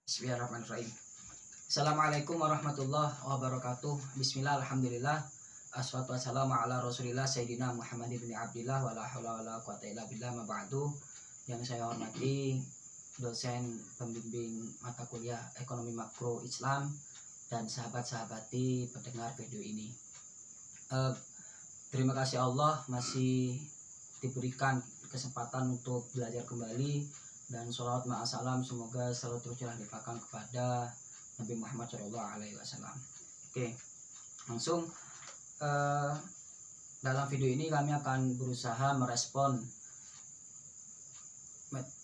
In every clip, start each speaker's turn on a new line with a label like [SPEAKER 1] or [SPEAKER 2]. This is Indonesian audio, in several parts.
[SPEAKER 1] Bismillahirrahmanirrahim. Assalamualaikum warahmatullahi wabarakatuh. Bismillah, alhamdulillah. Assalatu wassalamu ala rasulillah Sayyidina Muhammad ibn Abdillah wa la hawla wa la quwata illa billah ma ba'du. Yang saya hormati dosen pembimbing mata kuliah Ekonomi Makro Islam dan sahabat-sahabati pendengar video ini. Terima kasih Allah masih diberikan kesempatan untuk belajar kembali, dan sholawat ma'asalam semoga selalu tercurah limpahkan kepada Nabi Muhammad SAW. Oke, langsung dalam video ini kami akan berusaha merespon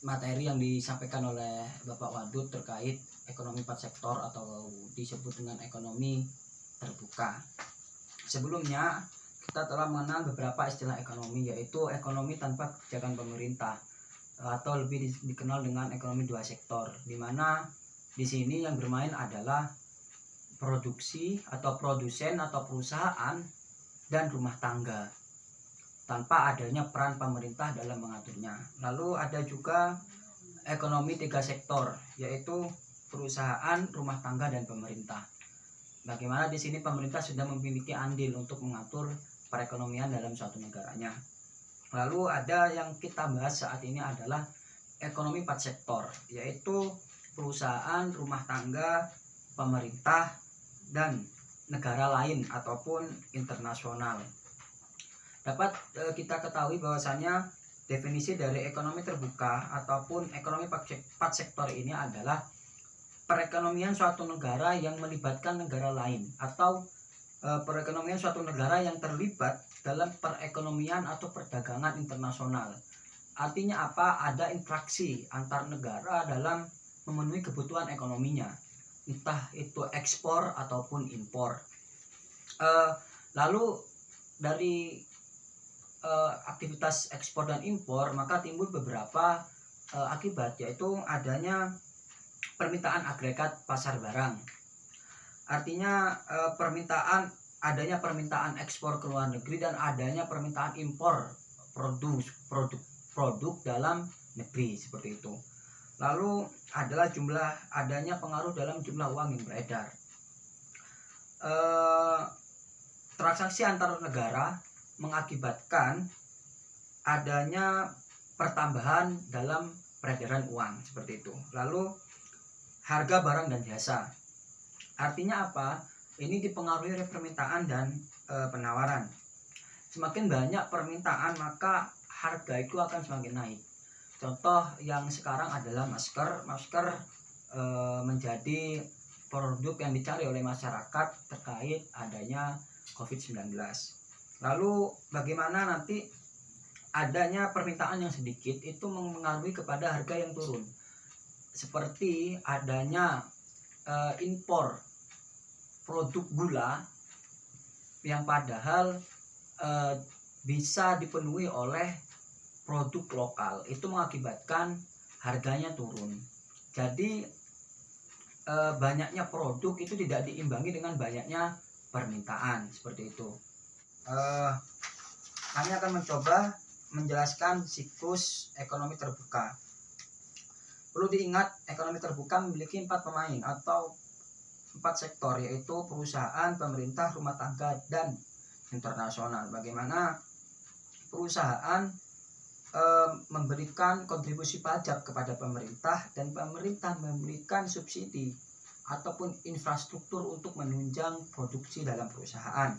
[SPEAKER 1] materi yang disampaikan oleh Bapak Wadud terkait ekonomi 4 sektor atau disebut dengan ekonomi terbuka. Sebelumnya kita telah mengenal beberapa istilah ekonomi, yaitu ekonomi tanpa kebijakan pemerintah atau lebih dikenal dengan ekonomi 2 sektor, di mana di sini yang bermain adalah produksi atau produsen atau perusahaan dan rumah tangga tanpa adanya peran pemerintah dalam mengaturnya. Lalu ada juga ekonomi 3 sektor, yaitu perusahaan, rumah tangga, dan pemerintah. Bagaimana di sini pemerintah sudah memiliki andil untuk mengatur perekonomian dalam suatu negaranya. Lalu ada yang kita bahas saat ini adalah ekonomi 4 sektor, yaitu perusahaan, rumah tangga, pemerintah, dan negara lain ataupun internasional. Dapat kita ketahui bahwasannya definisi dari ekonomi terbuka ataupun ekonomi 4 sektor ini adalah perekonomian suatu negara yang melibatkan negara lain, atau perekonomian suatu negara yang terlibat dalam perekonomian atau perdagangan internasional. Artinya apa? Ada interaksi antar negara dalam memenuhi kebutuhan ekonominya, entah itu ekspor ataupun impor. Lalu dari aktivitas ekspor dan impor maka timbul beberapa akibat, yaitu adanya permintaan agregat pasar barang. Artinya adanya permintaan ekspor ke luar negeri dan adanya permintaan impor produk dalam negeri, seperti itu. Lalu adalah adanya pengaruh dalam jumlah uang yang beredar. Transaksi antar negara mengakibatkan adanya pertambahan dalam peredaran uang, seperti itu. Lalu harga barang dan jasa. Artinya apa? Ini dipengaruhi oleh permintaan dan penawaran. Semakin banyak permintaan maka harga itu akan semakin naik. Contoh yang sekarang adalah masker. Masker menjadi produk yang dicari oleh masyarakat terkait adanya COVID-19. Lalu bagaimana nanti adanya permintaan yang sedikit itu mengaruhi kepada harga yang turun. Seperti adanya impor produk gula yang padahal bisa dipenuhi oleh produk lokal, itu mengakibatkan harganya turun. Jadi banyaknya produk itu tidak diimbangi dengan banyaknya permintaan, seperti itu. Kami akan mencoba menjelaskan siklus ekonomi terbuka. Perlu diingat, ekonomi terbuka memiliki 4 pemain atau 4 sektor, yaitu perusahaan, pemerintah, rumah tangga, dan internasional. Bagaimana perusahaan memberikan kontribusi pajak kepada pemerintah, dan pemerintah memberikan subsidi ataupun infrastruktur untuk menunjang produksi dalam perusahaan.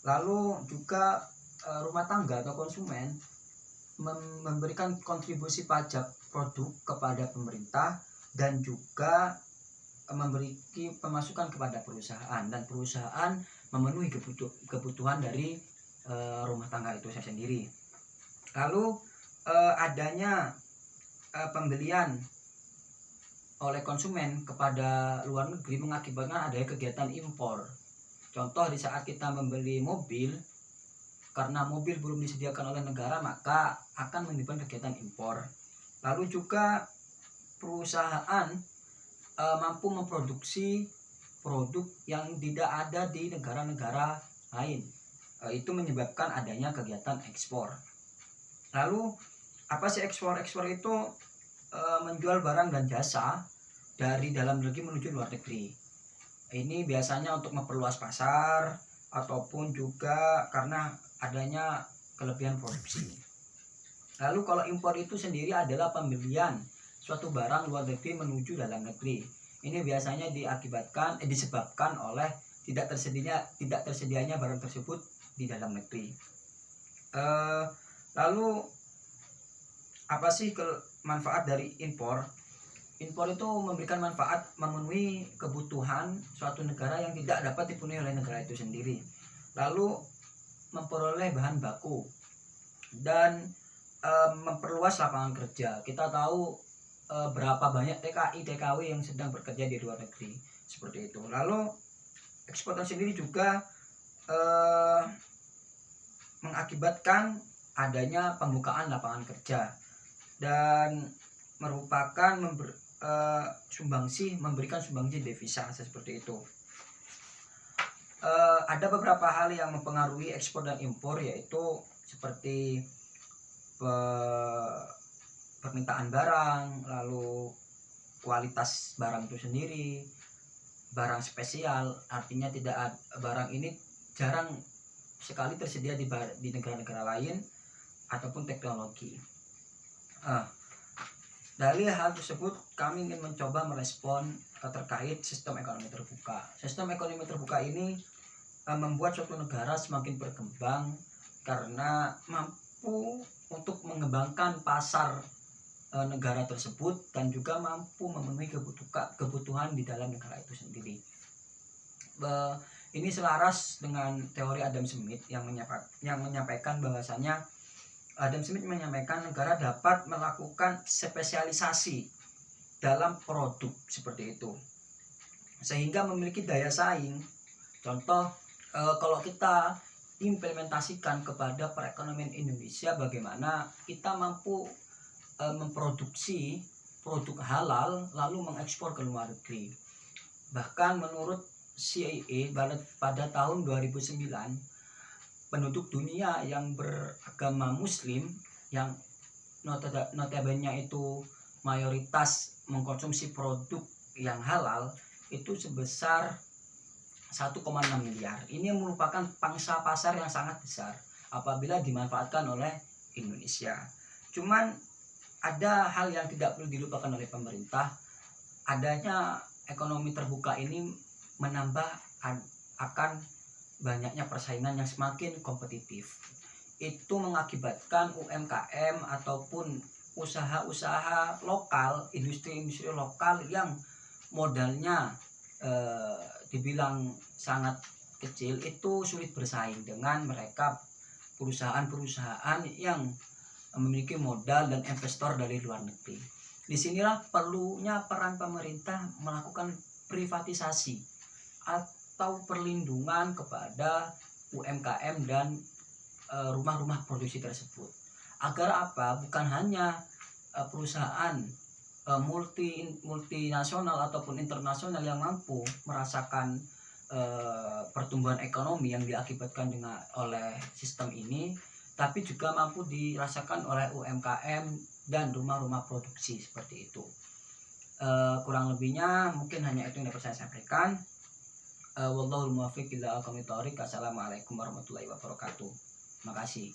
[SPEAKER 1] Lalu juga rumah tangga atau konsumen memberikan kontribusi pajak produk kepada pemerintah dan juga memberi pemasukan kepada perusahaan, dan perusahaan memenuhi kebutuhan dari rumah tangga itu sendiri. Lalu adanya pembelian oleh konsumen kepada luar negeri mengakibatkan adanya kegiatan impor. Contoh, di saat kita membeli mobil, karena mobil belum disediakan oleh negara maka akan menimbulkan kegiatan impor. Lalu juga perusahaan mampu memproduksi produk yang tidak ada di negara-negara lain, itu menyebabkan adanya kegiatan ekspor. Lalu apa sih ekspor? Ekspor itu menjual barang dan jasa dari dalam negeri menuju luar negeri. Ini biasanya untuk memperluas pasar ataupun juga karena adanya kelebihan produksi. Lalu kalau impor itu sendiri adalah pembelian suatu barang luar negeri menuju dalam negeri. Ini biasanya disebabkan oleh tidak tersedianya barang tersebut di dalam negeri. Lalu apa sih manfaat dari impor? Impor itu memberikan manfaat memenuhi kebutuhan suatu negara yang tidak dapat dipenuhi oleh negara itu sendiri. Lalu memperoleh bahan baku dan memperluas lapangan kerja. Kita tahu berapa banyak TKI TKW yang sedang bekerja di luar negeri seperti itu. Lalu ekspor sendiri juga mengakibatkan adanya pembukaan lapangan kerja dan merupakan memberikan sumbangsi devisa seperti itu. Ada beberapa hal yang mempengaruhi ekspor dan impor, yaitu seperti permintaan barang, lalu kualitas barang itu sendiri, barang spesial, artinya barang ini jarang sekali tersedia di negara-negara lain, ataupun teknologi. Dari hal tersebut kami ingin mencoba merespon terkait sistem ekonomi terbuka. Sistem ekonomi terbuka ini membuat suatu negara semakin berkembang karena mampu untuk mengembangkan pasar negara tersebut dan juga mampu memenuhi kebutuhan di dalam negara itu sendiri. Ini selaras dengan teori Adam Smith yang menyampaikan bahwasanya Adam Smith menyampaikan negara dapat melakukan spesialisasi dalam produk seperti itu, sehingga memiliki daya saing. Contoh, kalau kita implementasikan kepada perekonomian Indonesia, bagaimana kita mampu memproduksi produk halal lalu mengekspor ke luar negeri. Bahkan menurut CIA pada tahun 2009, penduduk dunia yang beragama Muslim yang notabene itu mayoritas mengkonsumsi produk yang halal itu sebesar 1,6 miliar. Ini merupakan pangsa pasar yang sangat besar apabila dimanfaatkan oleh Indonesia. Cuman ada hal yang tidak perlu dilupakan oleh pemerintah. Adanya ekonomi terbuka ini menambah akan banyaknya persaingan yang semakin kompetitif. Itu mengakibatkan UMKM ataupun usaha-usaha lokal, industri-industri lokal yang modalnya dibilang sangat kecil itu sulit bersaing dengan mereka perusahaan-perusahaan yang memiliki modal dan investor dari luar negeri. Disinilah perlunya peran pemerintah melakukan privatisasi atau perlindungan kepada UMKM dan rumah-rumah produksi tersebut. Agar apa? Bukan hanya perusahaan multinasional ataupun internasional yang mampu merasakan pertumbuhan ekonomi yang diakibatkan oleh sistem ini, tapi juga mampu dirasakan oleh UMKM dan rumah-rumah produksi seperti itu. Kurang lebihnya mungkin hanya itu yang dapat saya sampaikan. Wallahul muwaffiq ila aqwamit thoriq. Assalamualaikum warahmatullahi wabarakatuh. Terima kasih.